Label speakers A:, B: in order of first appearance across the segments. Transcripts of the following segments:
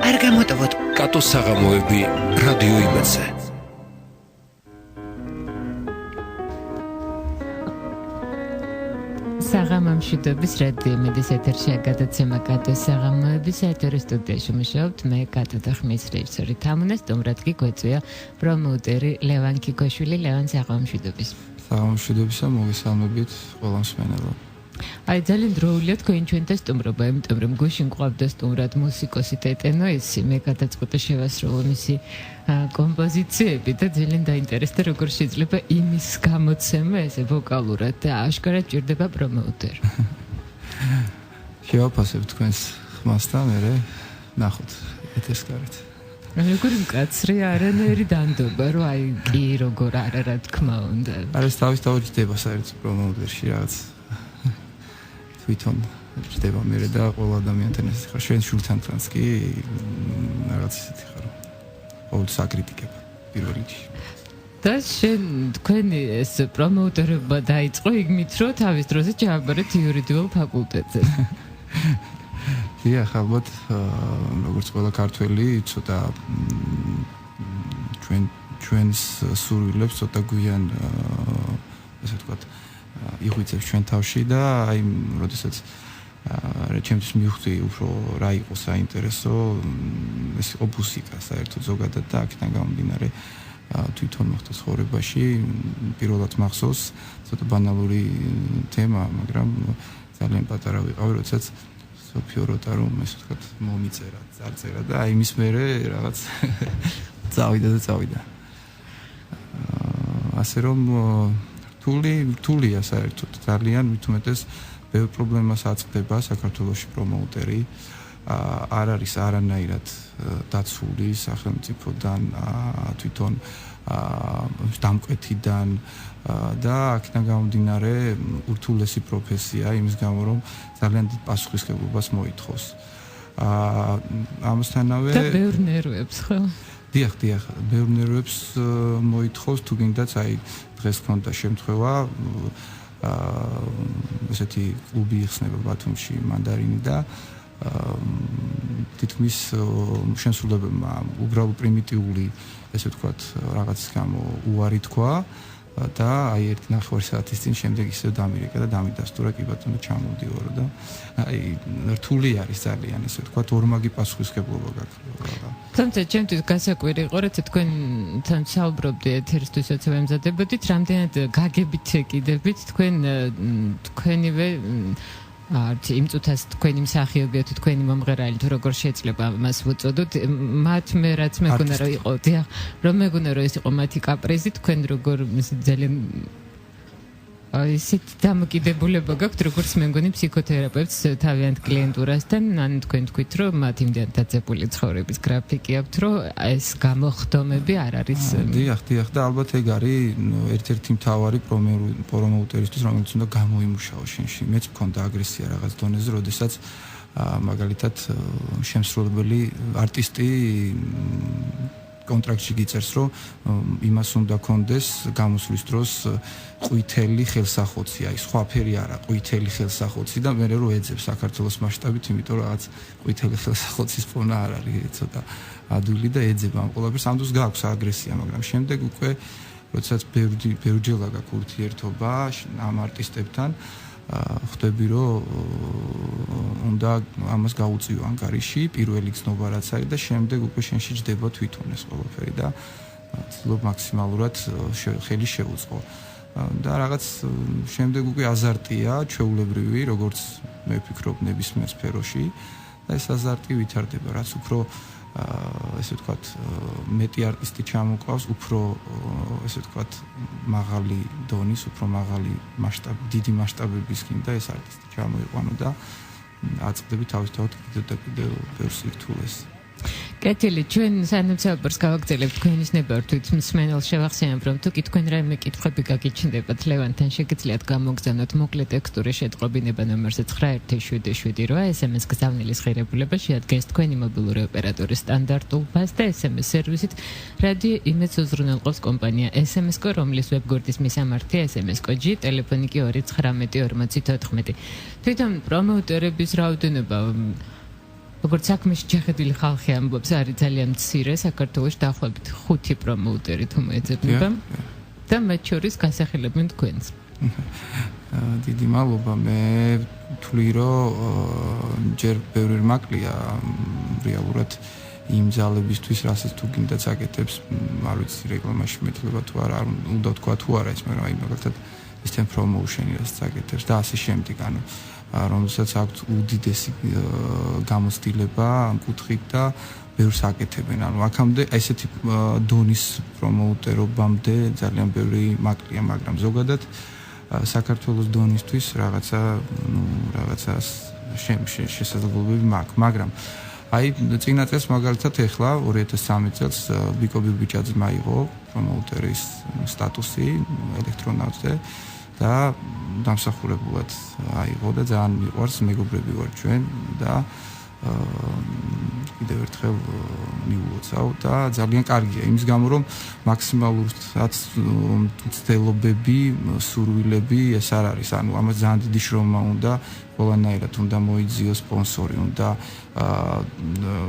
A: არ გამოტოვოთ.
B: კატოს საღამოები რადიო იმედზე.
C: საღამომშვიდობის რადიო იმედის ეთერშია გადაცემა კატოს საღამოები. საერთო სტუდიაში მუშაობთ მე კატო და ხმის რეჟისორი თამუნა სტუმრად კი გვეწვია პრომოუტერი ლევან კიკოშვილი. ლევან, საღამომშვიდობის.
D: საღამომშვიდობისა, მოგესალმებით ყველა მსმენელო.
C: აი, ძალიან დროულია თქვენ ჩვენთან სტუმრობა, იმიტომ რომ გუშინ გვყავდა სტუმრად მუსიკოსი ტეტენო ესი, მე გადაწყვეტა შევასრულო მისი კომპოზიციები და ძალიან დაინტერესდა როგორ შეიძლება იმის გამოცემა ესე ვოკალურად და აშკარად ჭირდება პრომოუტერი.
D: შევაფასებ თქვენს ხმას და მე ნახოთ ეთესკარით.
C: როგორი მკაცრი არანაირი დანდობა, რომ აი კი როგორ არა რა თქმა უნდა.
D: არის თავისთავად ჯდება საერთოდ პრომოუტერში რაღაც თვითონ ჯდება მე და ყველა ადამიანთან ეს ხარ შენ შულთანაც კი რაღაც ისეთი ხარ. ყოველთვის აკრიტიკებ პირველ რიგში.
C: და შენ თქვენი ეს პრომოუტერობა დაიწყო იგმით, რომ თავის დროზე ჩააბარეთ იურიდიულ ფაკულტეტზე.
D: დიახ, ალბათ როგორც ყველა ქართველი ცოტა ჩვენს სურვილებს ცოტა გვიან ესე ვთქვათ იღვიწებს ჩვენ თავში და აი როდესაც ჩემთვის მივხვდი უფრო რა იყო საინტერესო ეს იყო მუსიკა საერთოდ ზოგადად და აქედან გამომდინარე თვითონ მოხდა ცხოვრებაში პირველად მახსოვს ცოტა ბანალური თემა, მაგრამ ძალიან პატარა ვიყავი, როდესაც სოფიო როტარომ ესე ვთქვათ მომიწერა, წარწერა და აი მის მერე რაღაც წავიდა. ასე რომ რთულია საერთოდ ძალიან მithumetes ბევრ პრობლემას აწყდება საქართველოში პრომოუტერი არ არის არანაირად დაცული სახელმწიფოდან თვითონ დამკვეთიდან და აქედან გამომდინარე ურთულესი პროფესია იმის გამო რომ ძალიან დიდ პასუხისმგებლობას მოითხოვს ამასთანავე
C: და ბევრ ნერვებს ხო?
D: დიახ, ბევრ ნერვებს მოითხოვს თუ გინდაც აი დღეს ქონდა შემთხვევა ესეთი კლუბი იხსნება ბათუმში მანდარინი და თითქმის შემსრულებელმა უბრალოდ პრიმიტიული ესე ვთქვათ რაღაცის გამო უარი თქვა და აი 1.5 საათის წინ შემდეგ ისევ დამირეკა და დამიდასტურა კი ბატონო ჩამოვდივარო და აი რთული არის ძალიან ესე ვთქვათ ორმაგი პასუხისმგებლობა გაქვს.
C: თუმცა ჩემთვის გასაკვირი იყო, რომ თქვენთან საუბრობდი ეთერისთვისაც ვემზადებოდით, რამდენად გაგებით ეკიდებით თქვენივე იმ წუთას თქვენი მსახიობია თუ თქვენი მომღერალი თუ როგორ შეიძლება მას ვუწოდოთ მათ მე რაც მეგონა რომ იყო დიახ რომ მეგონა რომ ეს იყო მათი კაპრიზი თქვენ როგორ ძალიან ისეთ დამოკიდებულება გაქვთ როგორც მე მგონი ფსიქოთერაპევტს თავიანთ კლიენტურასთან ან თქვენ თქვით რომ მათ იმდან დაძაბული ცხოვრების გრაფიკი აქვთ რომ ეს გამოხდომები არ არის
D: დიახ და ალბათ ეგ არის ერთ-ერთი მთავარი პრომოუტერისთვის რომელიც უნდა გამოიმუშაოს შენში მეც მქონდა აგრესია რაღაც დონეზე როდესაც მაგალითად შემსრულებელი არტისტი კონტრაქტში გიწერს რომ იმას უნდა კონდეს გამოსვლის დროს ყვითელი ხელსახოცი, აი სხვა ფერი არა, ყვითელი ხელსახოცი და მე რო ეძებ საქართველოს მასშტაბით, იმიტომ რომ რაღაც ყვითელი ხელსახოცის ფონა არ არის ცოტა ადვილი და ეძებ ამ ყველაფერს. ამ დროს გაქვს აგრესია, მაგრამ შემდეგ უკვე როდესაც ბევრჯერ გაქვს ურთიერთობა ამ არტისტებთან ხვდები რომ უნდა ამას გაუწიო ანგარიში პირველი გზნობა რაც არის და შემდეგ უკვე შენში ჯდება თვითონ ეს ყველაფერი და ცდილობ მაქსიმალურად ხელი შეუწყო და რაღაც შემდეგ უკვე აზარტია ჩვეულებრივი როგორც მე ვფიქრობ ნებისმიერ სფეროში და ეს აზარტი ვითარდება რაც უფრო ესე ვთქვათ მეტი არტისტი ჩამოყავს უფრო ესე ვთქვათ მაღალი დონის უფრო მაღალი მასშტაბი დიდი მასშტაბების გინდა ეს არტისტი ჩამოიყვანო და აწყდები თავისთავად კიდევ ბევრ სირთულეს
C: კეთილი, ჩვენ სანაცვლოდ გავაგრძელებთ თქვენის ნებართვით მსმენელს შევახსენებ, რომ თუ კი თქვენ რაიმე კითხვები გაგიჩნდებათ ლევანთან შეგიძლიათ გამოგზავნოთ მოკლე ტექსტური შეტყობინება ნომერზე 91778 SMS გზავნილის ღირებულება შეადგენს თქვენი მობილური ოპერატორის სტანდარტულ ბაზს და SMS სერვისით რადიო იმედს უზრუნველყოფს კომპანია SMS-კო, რომლის ვებგვერდის მისამართია SMS კოდი, ტელეფონი კი 219 40 14. თვითონ პრომოუტერების რაოდენობა როგორც საქმეში შეხედვილი ხალხი ამბობს, არის ძალიან მცირე საქართველოში დაახლოებით 5 პრომოუტერი თუ მოეძებნება და მათ შორის გასახელებენ თქვენს.
D: დიდი მადლობა. მე ვთვლი, რომ ჯერ ბევრი რმაკლია რეალურად იმ ძალებისთვის, რასაც თუ გინდაც აკეთებს, არ ვიცი რეკლამაში მეტყობა თუ არა, უნდა თქვა თუ არა ის, მაგრამ აი მაგალითად ისთან პრომოუშენი რასაც აკეთებს და ასე შემდეგ, ანუ რომელსაც აქვს უდიდესი გამოცდილება ამ კუთხით და ბევრს აკეთებენ. ანუ აქამდე ესეთი დონის პრომოუტერობამდე ძალიან ბევრი მაკლია, მაგრამ ზოგადად საქართველოს დონისთვის რაღაცა შესაძლებლობები მაქვს, მაგრამ აი წინა წელს მაგალითად ეხლა 2013 წელს ბიკო ბიბიჭაძემ აიღო პრომოუტერის სტატუსი ელექტრონავტზე და დამსახურებულად აიღო და ძალიან მიყვარს, მეგობრები ვარ ჩვენ და კიდევ ერთხელ მივუოცავ და ძალიან კარგია იმის გამო რომ მაქსიმალურად ცდილობები, სურვილები ეს არ არის, ანუ ამას ძალიან დიდი შრომა უნდა ყველანაირად უნდა მოიძიოს სპონსორი, უნდა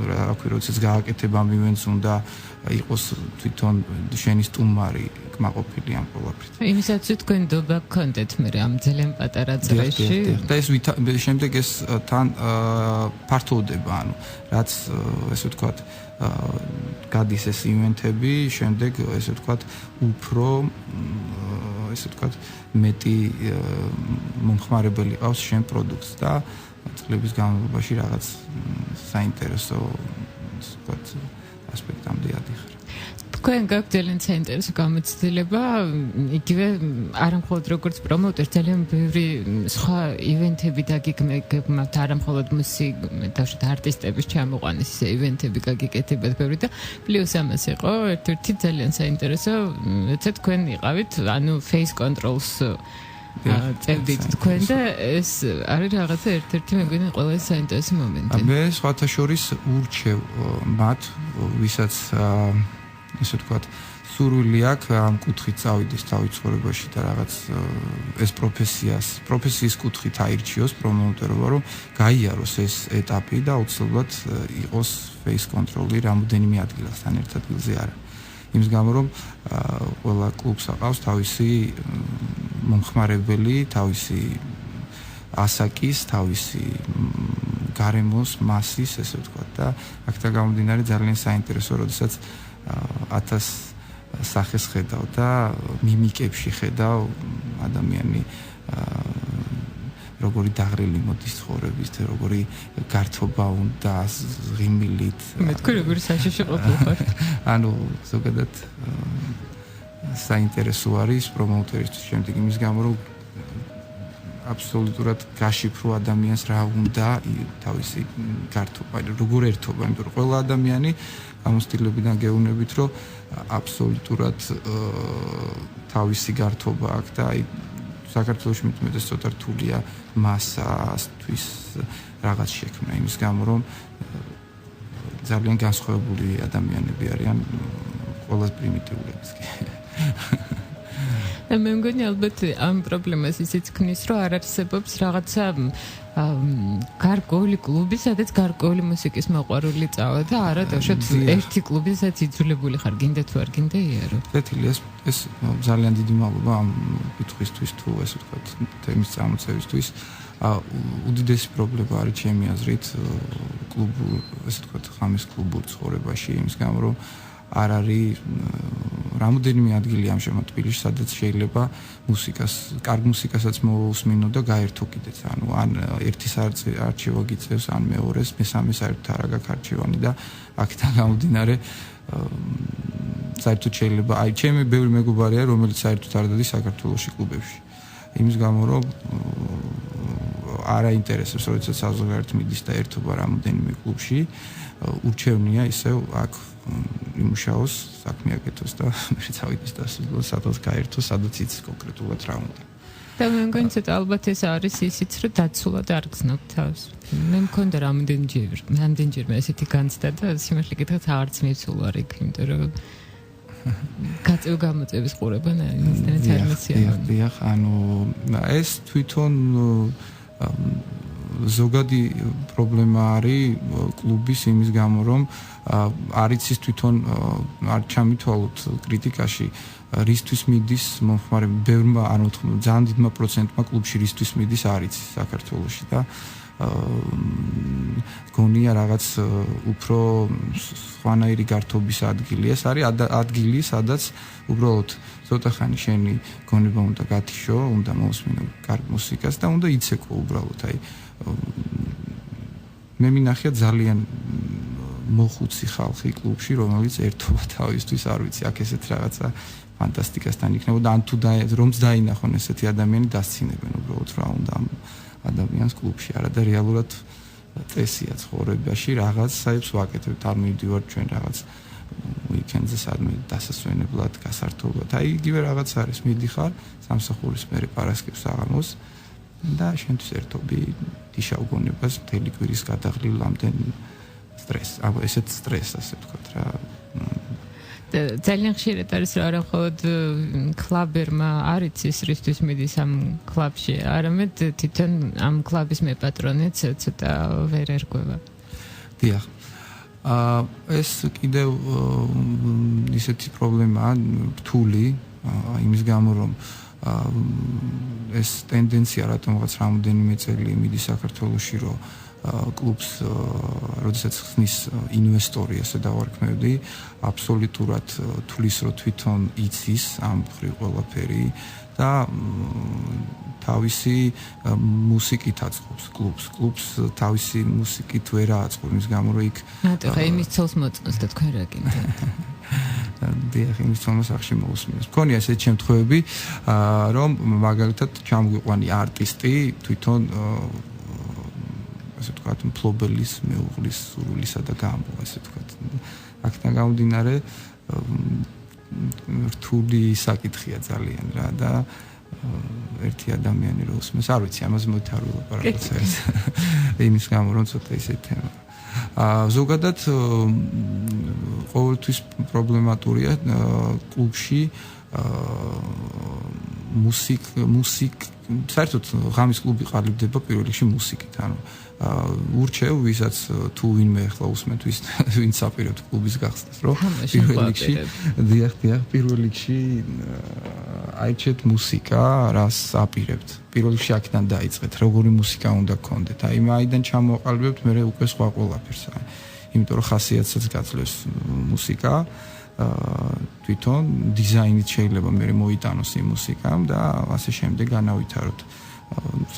D: რა ქვია, როდესაც გააკეთებ ამ ივენტს უნდა იყოს თვითონ შენი სტუმარი კმაყოფილი ამ ყველაფრით.
C: იმისაც თქვენ დობა გქონდეთ მე ამ ძალიან პატარა წრეში
D: და ეს შემდეგ ეს თან ფართოვდება, ანუ რაც ესე ვთქვათ გადის ეს ივენტები, შემდეგ ესე ვთქვათ უფრო ესე ვთქვათ მეტი მომხმარებელი ყავს შენ პროდუქტს და წლების განმავლობაში რაღაც საინტერესო ესე ვთქვათ ასპექტამდე ადიხარ.
C: თქვენ გაქვთ ძალიან საინტერესო გამოცდილება, იგივე არამხოლოდ როგორც პრომოუტერ, ძალიან ბევრი სხვა ივენტები დაგიგმებთ, არამხოლოდ მუსიკაში არტისტების ჩამოყვანის ივენტები გაგიკეთებათ ბევრი და პლუს ამას იყო ერთ-ერთი ძალიან საინტერესო, როცა თქვენ იყავით, ანუ face controls წევდით თქვენ და ეს არის რაღაცა ერთ-ერთი მეგონი ყველაზე საინტერესო მომენტი.
D: მე სხვათა შორის ურჩევ მათ, ვისაც ესე ვთქვათ, სურვილი აქვს ამ კუთხით წავიდეს თავის ცხოვრებაში და რაღაც ეს პროფესიის კუთხით აირჩიოს პრომოუტერობა, რომ გაიაროს ეს ეტაპი და აუცილებლად იყოს face control-ი რამოდენიმე ადგილასთან ერთ ადგილზე არა. იმის გამო რომ ყველა კლუბს აყავს თავისი მომხმარებელი, თავისი ასაკის, თავისი გარემოს მასის, ესე ვთქვათ და აქედან გამომდინარე ძალიან საინტერესო, როდესაც 1000 სახეს ხედავ და მიმიკებში ხედავ ადამიანი როგორი დაღრილი მოდის ცხოვრების, როგორი გართობა უნდა ღიმილით.
C: მე თქვი როგორი საშიში ყოფილიყარ.
D: ანუ ზოგადად საინტერესო არის პრომოუტერისთვის შემდეგ იმის გამო რომ აბსოლუტურად გაშიფრო ადამიანს რა უნდა თავისი გართობა, როგორ ერთობა, იმიტომ რომ ყველა ადამიანი გამოცდილებიდან გეუბნებით, რომ აბსოლუტურად თავისი გართობა აქვს და აი საქართველოში მეტად ცოტა რთულია მასასთვის რაღაც შექმნა, იმის გამო რომ ძალიან განსხვავებული ადამიანები არიან ყველა პრიმიტიულების კი.
C: მე მგონი ალბათ ამ პრობლემას ისიც ქნის, რომ არ არსებობს რაღაცა გარკვეული კლუბი, სადაც გარკვეული მუსიკის მოყვარული წავა და არა დავშოთ ერთი კლუბი, სადაც იძულებული ხარ, გინდა თუ არ გინდა იარო.
D: კეთილი, ეს ძალიან დიდი მადლობა ამ კითხვისთვის თუ ესე ვთქვათ, თემის წამოწევისთვის. უდიდესი პრობლემა არის ჩემი აზრით კლუბურ, ესე ვთქვათ, ხამის კლუბურ ცხოვრებაში, იმის გამო რომ არ არის რამოდენიმე ადგილი ამჟამად თბილისში, სადაც შეიძლება მუსიკას, კარგ მუსიკასაც მოусმინო და გაერთო კიდეც. ანუ ან ერთის არჩევა გიწევს, ან მეორეს, მესამე საერთოდ არ აქვს არჩევანი და აქედან გამომდინარე საერთოდ შეიძლება, აი ჩემი ბევრი მეგობარია, რომელიც საერთოდ არ დადის საქართველოში კლუბებში. იმის გამო რომ არ აინტერესებს, როდესაც საზოგადოებრივ მიდის და ერთობა რამოდენიმე კლუბში, ურჩევნია ისევ აქ იმუშაოს, საქმე აკეთოს და მე წავიდეს და სადაც გაერთოს, სადაც იცის კონკრეტულად რა უნდა.
C: და მე მგონი ცოტა ალბათ ეს არის ისიც, რომ დაცულად არ გზნობ თავს. მე მქონდა რამდენჯერმე ესეთი განცდა და სიმართლე გითხრათ აღარც მიცულ არ იქ, იმიტომ რომ გამოწების ყურება ისინიც არ მეციან.
D: დიახ, ანუ ეს თვითონ ზოგადი პრობლემა არის კლუბის იმის გამო, რომ არ იცის თვითონ არ ჩამითვალოთ კრიტიკაში რისთვის მიდის მომხმარებელი, ბევრმა ანუ ძალიან დიდმა პროცენტმა კლუბში რისთვის მიდის არ იცის საქართველოში და გონია რაღაც უფრო სხვანაირი გართობის ადგილი. ეს არის ადგილი, სადაც უბრალოდ ცოტა ხანი შენი გონება უნდა გათიშო, უნდა მოусმინო კარგ მუსიკას და უნდა იცეკო უბრალოდ. აი მე მინახია ძალიან მოხუცი ხალხი კლუბში, რომელიც ერთობა თავისთვის არ ვიცი, აქ ესეთ რაღაცა ფანტასტიკასთან იქნებოდა, ან თუ რომც დაინახონ ესეთი ადამიანი დასცინებენ უბრალოდ რა უნდა ამ ადამიანს კლუბში არა და რეალურად წესია ცხოვრებაში რაღაცაებს ვაკეთებთ, არ მივდივართ ჩვენ რაღაც უიკენდზე სადმე დასასვენებლად, გასართობად. აი იგივე რაღაც არის, მიდიხარ სამსახურის მერე პარასკევს აღამოს და შენთვის ერთობი დიშავ გონებას მთელი კვირის გადაღლილ ამდენ სტრესს, აბა ესეთ სტრესს ასე ვთქვათ რა.
C: ძალიან ხშირად არის რა არა მხოლოდ კლაბერმა არ იცის რისთვის მიდის ამ კლუბში, არამედ თვითონ ამ კლუბის მეპატრონეც ცოტა ვერ ერკვევა.
D: დიახ. ეს კიდევ ისეთი პრობლემაა რთული იმის გამო რომ ეს ტენდენცია რატომღაც რამოდენიმე წელი მიდის საქართველოში რომ კლუბს როდესაც ხსნის ინვესტორი ასე დავარქმევდი აბსოლუტურად თulis რომ თვითონ იცის ამ მხრივ ყველაფერი და თავისი მუსიკით აწყობს კლუბს თავისი მუსიკით ვერ აწყობს მის გამო რომ იქ
C: ხა იმის ცოლს მოწონს და თქვენ რა გინდათ
D: დიახ იმის ცოლს ახში მოусმინოს მქონია ესეთი შემთხვევები რომ მაგალითად ჩამგვიყვანი არტისტი თვითონ ასე ვთქვათ, მფლობელის, მეუღლის, სურვილისა და გამო, ასე ვთქვათ. აქედან გამომდინარე, რთული საკითხია ძალიან რა და ერთი ადამიანი რო უსმენს, არ ვიცი, ამაზე მოდი არ ვილაპარაკოთ საერთოდ. იმის გამო, რომ ცოტა ისეთი თემა. ზოგადად ყოველთვის პრობლემატურია კლუბში საერთოდ ღამის კლუბი ყალიბდება პირველ რიგში მუსიკით, ანუ ურჩევ ვისაც თუ ვინმე ახლა უსმენთ ვინც აპირებთ კლუბის გახსნას რომ პირველ რიგში დიახ პირველ რიგში აიჩეთ მუსიკა რას აპირებთ პირველ რიგში აქედან დაიწყეთ როგორი მუსიკა უნდა გქონდეთ აი მაიდან ჩამოყალიბებთ მე უკვე სხვა ყველაფერს იმიტომ რომ ხასიათსაც გაძლევს მუსიკა თვითონ დიზაინით შეიძლება მე მოიტანოს იმ მუსიკამ და ასე შემდეგ განავითაროთ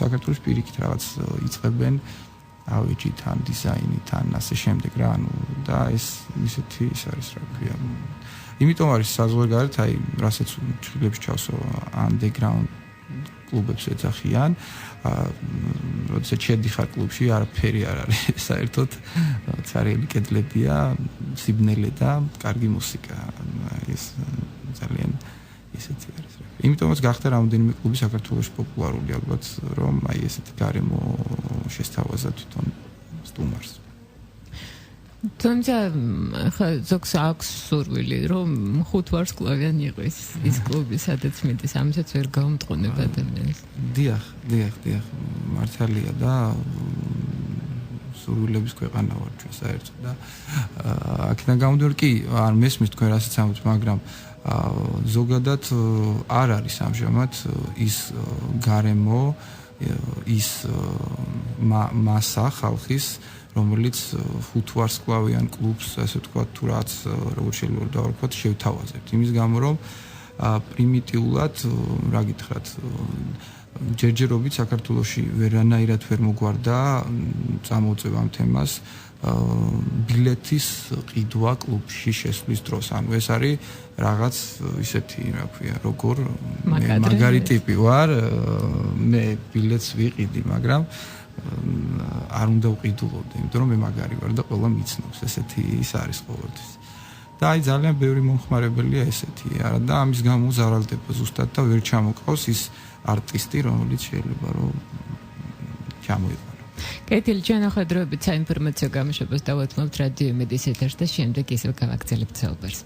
D: საქართველოს პირიქით რაღაც იწყებენ ავეჯიდან დიზაინიდან ასე შემდეგ რა ანუ და ეს ისეთი ის არის რა ქვია იმიტომ არის საზღვარგარეთ აი რასაც ჩხილებში ჩავსო underground კლუბებს ეძახიან როდესაც შედიხარ კლუბში არაფერი არ არის საერთოდ ცარიელი კედლებია სიბნელე და კარგი მუსიკა ეს ძალიან ისეთი არის რა იმიტომაც გახდა რამოდენიმე კლუბი საქართველოში პოპულარული ალბათ რომ აი ესეთი გარემო შესთავაზა თვითონ სტუმარს
C: თუმცა ხა ზოგს აქვს სურვილი რომ 5 ვარსკვლავიანი იყოს ის კლუბი სადაც მიდის ამასაც ვერ გაუმტყუნება ადამიანს
D: დიახ მართალია და სურვილების ქვეყანა ვარ ჩვენ საერთოდ და აქედან გამომდინარე კი არ მესმის თქვენ რასაც ამბობთ მაგრამ ზოგადად არ არის ამჟამად ის გარემო ის მასა ხალხის რომელიც 5 ვარსკვლავიან კლუბს ასე ვთქვათ თუ რაც როგორ შეიძლება დავარქვათ შევთავაზებთ იმის გამო რომ პრიმიტიულად რა გითხრათ ჯერჯერობით საქართველოში ვერანაირად ვერ მოგვარდა წამოწევა ამ თემას ბილეთის ყიდვა კლუბში შესვლის დროს. ანუ ეს არის რაღაც ისეთი, რა ქვია, როგორ მაგარი ტიპი ვარ, მე ბილეთს ვიყიდი, მაგრამ არ უნდა ვყიდულობდე, იმიტომ რომ მე მაგარი ვარ და ყველა მიცნობს. ესეთი ის არის ყოველთვის. და აი ძალიან ბევრი მომხმარებელია ესეთი, არა და ამის გამო ზარალდება ზუსტად და ვერ ჩამოყავს ის არტისტი, რომელიც შეიძლება რომ ჩამოიყო.
C: კეთილი ჩვენ ახალდროებით საინფორმაციო გამოშვებას დავათმობთ რადიო იმედის ეთერში და შემდეგ ისევ გავაგრძელებთ საუბარს.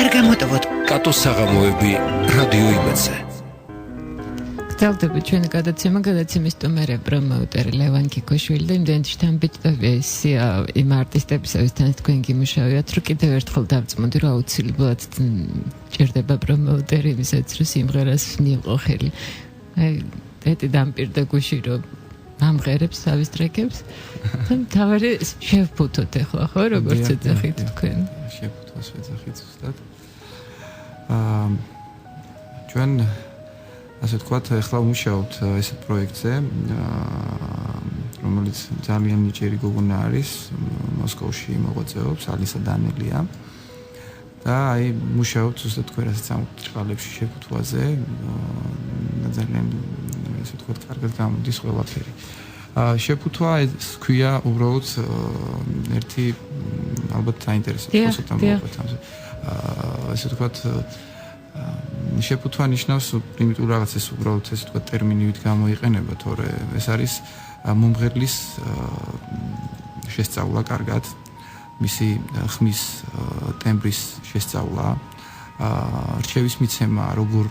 B: არ გამოტოვოთ კატოს საღამოები რადიო იმედზე.
C: გრძელდება ჩვენი გადაცემის სტუმარი პრომოუტერი ლევან კიკოშვილი და იმდენად შთამბეჭდავია იმ არტისტებისთან თქვენ გიმუშავებთ, რომ კიდევ ერთხელ დავწმუნდი, რომ აუცილებლად ჭირდება პრომოუტერი იმისაც, რომ სიმღერას მიიღო ხელი. აი, ეტი დამპირდა გუში, რომ ამღერებს თავის ტრეკებს და თავარი შევფუთოთ ახლა, ხო, როგორც ეძახით თქვენ.
D: შევფუთოს ეძახით ზუსტად. ჩვენ ასე ვთქვათ, ახლა ვმუშაობთ ესეთ პროექტზე, რომელიც ძალიან ნიჭიერი გოგონა არის, მოსკოვში მოღვაწეობს, ალისა დანელია. და აი მუშაობთ ზუსტად თქვენ რასაც ამოწყალებში შეფუთვაზე, ძალიან ასე ვთქვათ, კარგად გამოდის ყველაფერი. შეფუთვა ეს ქვია უბრალოდ ერთი ალბათ საინტერესო პროცესთან მოყვეთ ამაზე. ასე ვთქვათ შეფუთვა ნიშნავს პრიმიტიულ რაღაცას, უბრალოდ ესე ვთქვათ ტერმინივით გამოიყენება, თორე ეს არის მომღერლის შესწავლა კარგად, მისი ხმის ტემბრის შესწავლა, რჩევის მიცემა, როგორ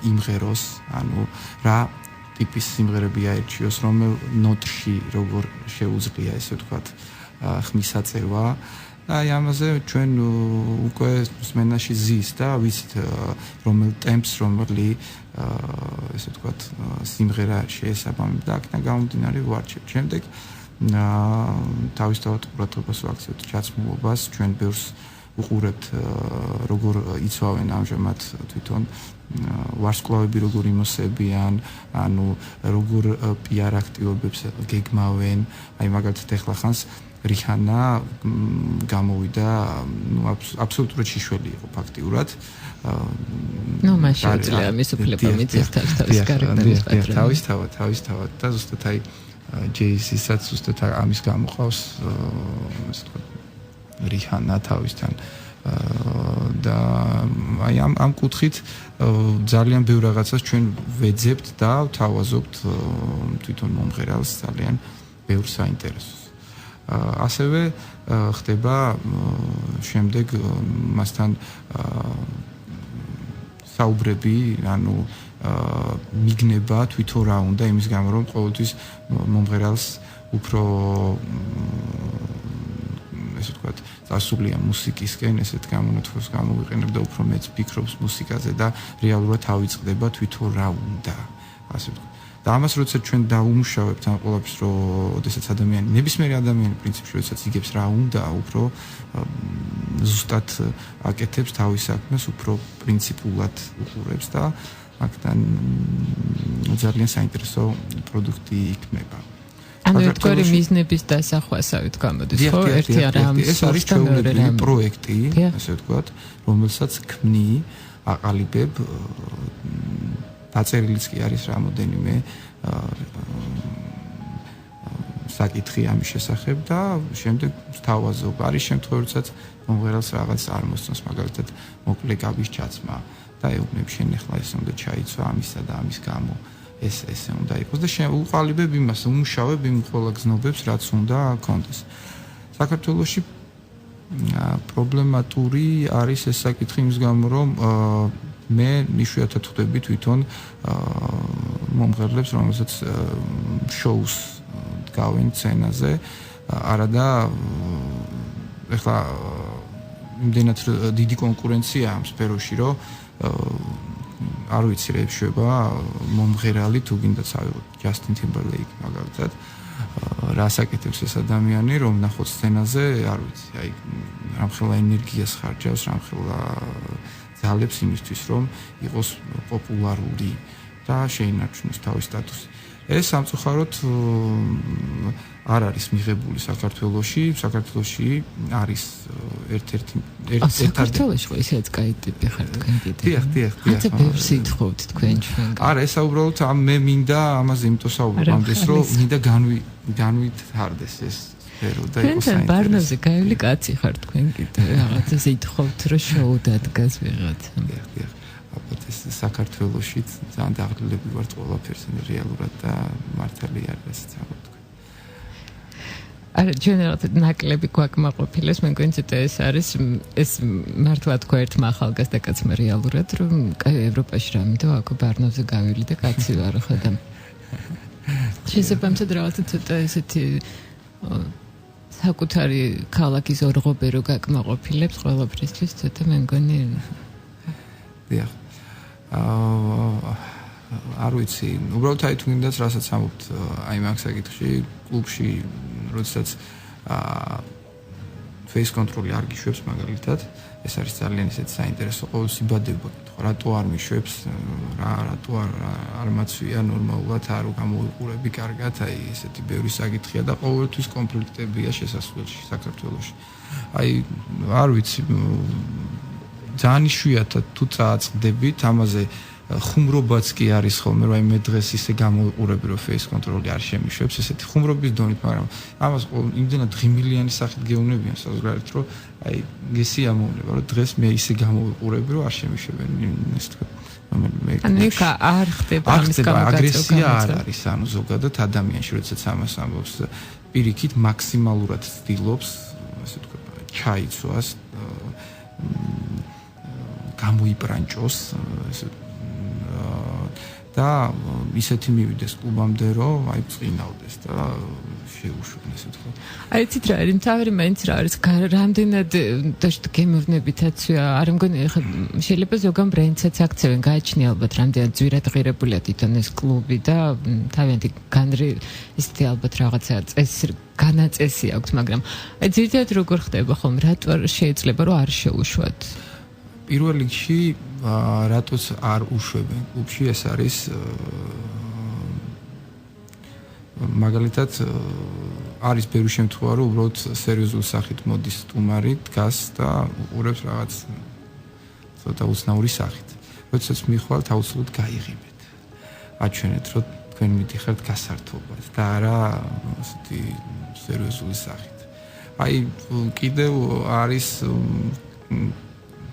D: იმღეროს, ანუ რა ტიპის სიმღერები აერჩიოს, რომელ ნოტში როგორ შეუძლია ესე ვთქვათ ხმის აწევა. აი ამაზე ჩვენ უკვე მსმენაში ზის და ვიცით რომელ ტემპს რომელი ესე ვთქვათ სიმღერა შეესაბამება და აქედან გამომდინარე ვარჩევთ. შემდეგ თავისთავად ყურადღებას ვაქცევთ ჩაცმულობას, ჩვენ ბევრს უყურებთ როგორ იცვავენ ამჟამად თვითონ ვარსკვლავები როგორ იმოსებიან, ანუ როგორ PR აქტივობებს გეგმავენ, აი მაგალითად ახლა ხანს რიხანა გამოვიდა, აბსოლუტურად შიშველი იყო ფაქტიურად.
C: მან შეძლია მის უფლება მიწეს თავის გარეგნების პატრონი.
D: თავისთავად და ზუსტად აი ჯეიზისაც ზუსტად ამის გამოყავს ასე ვთქვათ რიხანა თავისთან და აი ამ კუთხით ძალიან ბევრ რაღაცას ჩვენ ვეძებთ და ვთავაზობთ თვითონ მომღერალს ძალიან ბევრ საინტერესოს. ასევე ხდება შემდეგ მასთან საუბრები, ანუ მიგნება თვითონ რა უნდა იმის გამო რომ ყოველთვის მომღერალს უფრო ესე ვთქვათ წასულია მუსიკისკენ, ესეთ გამონათქვას გამოვიყენებდა უფრო მეც ფიქრობს მუსიკაზე და რეალურად ავიწყდება თვითონ რა უნდა, ასე ვთქვათ. და ამას როცა ჩვენ დაუმუშავებთ ამ ყველაფერს, რომ ოდესაც ადამიანი, ნებისმიერი ადამიანი პრინციპში როდესაც იგებს რა უნდა, უფრო ზუსტად აკეთებს თავის საქმეს, უფრო პრინციპულად უყურებს და აქედან ძალიან საინტერესო პროდუქტი იქნება.
C: ანუ ერთგვარი მიზნების დასახვასავით გამოდის, ხო? ერთი არა ამ
D: ეს არის ჩვეულებრივი პროექტი, ასე ვთქვათ, რომელსაც ქმნი, აყალიბებ დაწერილიც კი არის რამოდენიმე საკითხი ამის შესახებ და შემდეგ ვთავაზობ. არის შემთხვევები, როდესაც მომღერალს რაღაც არ მოსწონს, მაგალითად, მოკლე კაბის ჩაცმა და ეუბნებ შენ ახლა ეს უნდა ჩაიცვა ამისა და ამის გამო. ესე უნდა იყოს და უყალიბებ იმას, უმუშავებ იმ ყველა გზნობებს, რაც უნდა კონდეს. საქართველოში პრობლემატური არის ეს საკითხი იმის გამო, რომ მე იშვიათად ხვდები თვითონ მომღერლებს, რომელსაც შოუს დგავენ სცენაზე, არადა ეხლა იმდენად დიდი კონკურენცია ამ სფეროში, რომ არ ვიცი რა ეშვება მომღერალი თუ გინდა წავიღოთ ჯასტინ ტიმბერლეიკი მაგალითად რას აკეთებს ეს ადამიანი რომ ნახოთ სცენაზე არ ვიცი აი რამხელა ენერგიას ხარჯავს რამხელა ძალებს იმისთვის რომ იყოს პოპულარული და შეინარჩუნოს თავის სტატუსი ეს სამწუხაროდ არ არის მიღებული საქართველოში არის ერთ-ერთი
C: საქართველოში ხო ისეც კაი ტიპი ხარ თქვენ კიდე
D: დიახ
C: ხაცა ბევრს ითხოვთ თქვენ ჩვენ
D: არა ეს უბრალოდ მე მინდა ამაზე იმიტომ საუბრობდეს რომ მინდა განვითარდეს ეს სფერო და იყოს საინტერესო
C: ბარნოზე გაივლი კაცი ხარ თქვენ კიდე რაღაცას ითხოვთ რომ შოუ დადგას ვიღაცა
D: დიახ ალბათ ეს საქართველოში ძალიან დაღლილები ვართ ყველაფერს რეალურად და მართალი არის ეს
C: არა ჩვენ რაღაც ნაკლები გვაკმაყოფილებს მე მგონი ცოტა ეს არის ეს მართლა თქვა ერთმა ახალგაზრდა კაცმა რეალურად რომ ევროპაში რამე აქ ბარნავზე გავილი და კაცი ვარ ხო და შესაბამისად რაღაცა ცოტა ესეთი საკუთარი ქალაქის ორღობე რო გაკმაყოფილებს ყველაფრისთვის ცოტა მე მგონი
D: დიახ არ ვიცი უბრალოდ აი თუ გინდათ რასაც ამბობთ აი მაგ საკითხში კლუბში როდესაც face control-ი არ გიშვებს მაგალითად ეს არის ძალიან ისეთ საინტერესო ყოველ სიბადება გითხო რატო არ მიშვებს რატო არ მაცვია ნორმალურად არ გამოიყურები კარგად აი ესეთი ბევრი საკითხია და ყოველთვის კონფლიქტებია შესასვლელში საქართველოში აი არ ვიცი ძალიან იშვიათად თუ წააწყდებით ამაზე ხუმრობაც კი არის ხოლმე რომ აი მე დღეს ისე გამოიყურები რომ face control-ი არ შემიშვებს ესეთი ხუმრობის დონით მაგრამ ამას იმდენად ღიმილიანი სახით გეუბნებიან საზოგადოებრივ რომ აი გესი ამოვნება რომ დღეს მე ისე გამოიყურები რომ არ შემიშვებენ ეს თქვა
C: ანუ იქ არ ხდება ამის გამოგაწევა
D: აგრესია არ არის ანუ ზოგადად ადამიანში როდესაც ამას ამბობს პირიქით მაქსიმალურად ცდილობს ასე თქვა ჩაიცვას გამოიპრანჭოს ესე და ისეთი მივიდეს კლუბამდე რომ აი წინავდეს და შეუშვეს თქო.
C: აი ცით რა არის თავი მაინც რა არის რამდენად დაშტ გემოვნებითაცია არ მგონი ხა შეიძლება ზოგან ბრენდსაც აქცევენ გააჩნია ალბათ რამდენად ძვირადღირებულია თვითონ ეს კლუბი და თავიანთი განრი ისეთი ალბათ რაღაცა განაწესი აქვს მაგრამ აი ძირითადად როგორ ხდება ხოლმე რატო შეიძლება რომ არ შეუშვათ
D: პირველ რიგში რატოც არ უშვებენ კლუბში ეს არის მაგალითად არის ბევრი შემთხვევა რომ უბრალოდ სერიოზულ სახით მოდის სტუმარი დგას და უყურებს რაღაც ცოტა უცნაური სახით როდესაც მიხვალთ აუცილებლად გაიღებეთ აჩვენეთ რომ თქვენ მიდიხართ გასართობად და არა ასეთი სერიოზული სახით აი კიდევ არის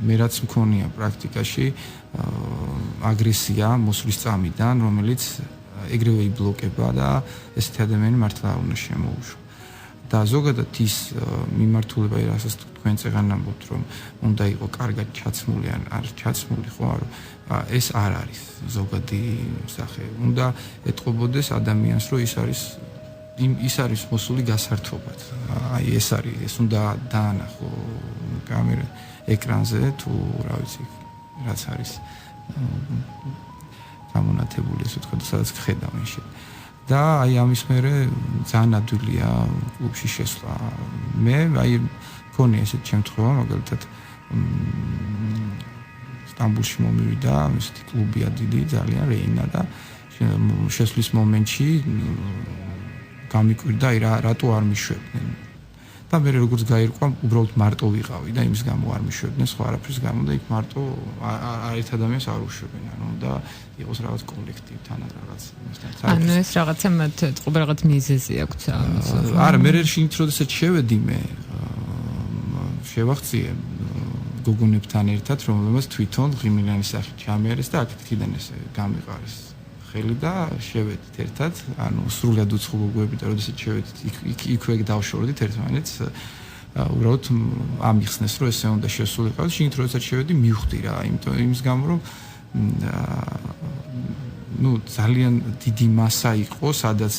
D: მე რაც მქონია პრაქტიკაში აგრესია მოსვლის წამიდან რომელიც ეგრევე იბლოკება და ესეთი ადამიანი მართლა არ უნდა შემოუშვა და ზოგადად ის მიმართულება რასაც თქვენ წეგან ამბობთ რომ უნდა იყო კარგად ჩაცმული ან არ ჩაცმული ხო არა ეს არ არის ზოგადი სახე უნდა ეთყობოდეს ადამიანს რომ ის არის მოსული გასართობად აი ეს არის ეს უნდა დაანახო კამერა ეკრანზე თუ რა ვიცი რაც არის გამონათებული ესე ვთქვა და სადაც ხედავენ შე და აი ამის მერე ძალიან ადვილია კლუბში შესვლა მე აი მქონია ესეთი შემთხვევა მაგალითად სტამბულში მომივიდა ესეთი კლუბია დიდი ძალიან რეინა და შესვლის მომენტში გამიკვირდა აი რატო არ მიშვებდნენ და მე როგორც გაირკვა უბრალოდ მარტო ვიყავი და იმის გამო არ მიშვებდნენ სხვა არაფრის გამო და იქ მარტო ერთ ადამიანს არ უშვებენ ანუ და იყოს რაღაც კოლექტივთან რაღაც
C: ანუ ეს რაღაცა მათ თყობა რაღაც მიზეზი აქვს ამის
D: არა მე შინით როდესაც შევედი მე შევახციე გოგონებთან ერთად რომელმაც თვითონ ღიმილიანი სახით ჩამიერეს და აქეთიდან ესე გამიყარეს ხელი და შევედით ერთად, ანუ სრულად უცხო გოგოები და როდესაც შევედით იქვე დავშორდით ერთმანეთს, უბრალოდ ამიხსნეს რომ ესე უნდა შესულიყავ, შინით როდესაც შევედი მივხვდი რა, იმიტომ იმის გამო რომ ну ძალიან დიდი მასა იყო, სადაც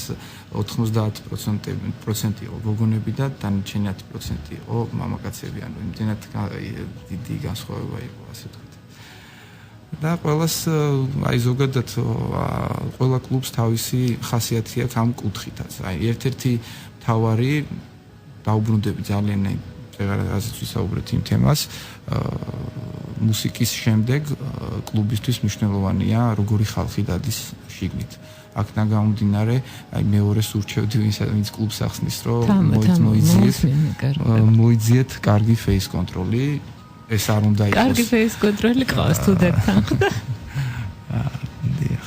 D: 90% იყო გოგონები და დანარჩენი 10% იყო მამაკაცები, ანუ იმდენად დიდი განსხვავება იყო, ასე ვთქვათ. და ყველას აი ზოგადად ყველა კლუბს თავისი ხასიათი აქვს ამ კუთხითაც. აი ერთ-ერთი თავარი დაუბრუნდები ძალიან რაღაცას ვისაუბრეთ იმ თემას მუსიკის შემდეგ კლუბისთვის მნიშვნელოვანია როგორი ხალხი დადის შიგნით. აქედან გამომდინარე, აი მეორეს ურჩევდი ვინც კლუბს ახსნის, რომ მოიძიეთ კარგი face control-ი, ეს არ უნდა იყოს.
C: კარგი face control-ი ყავს სტუდენტთან.
D: დიახ.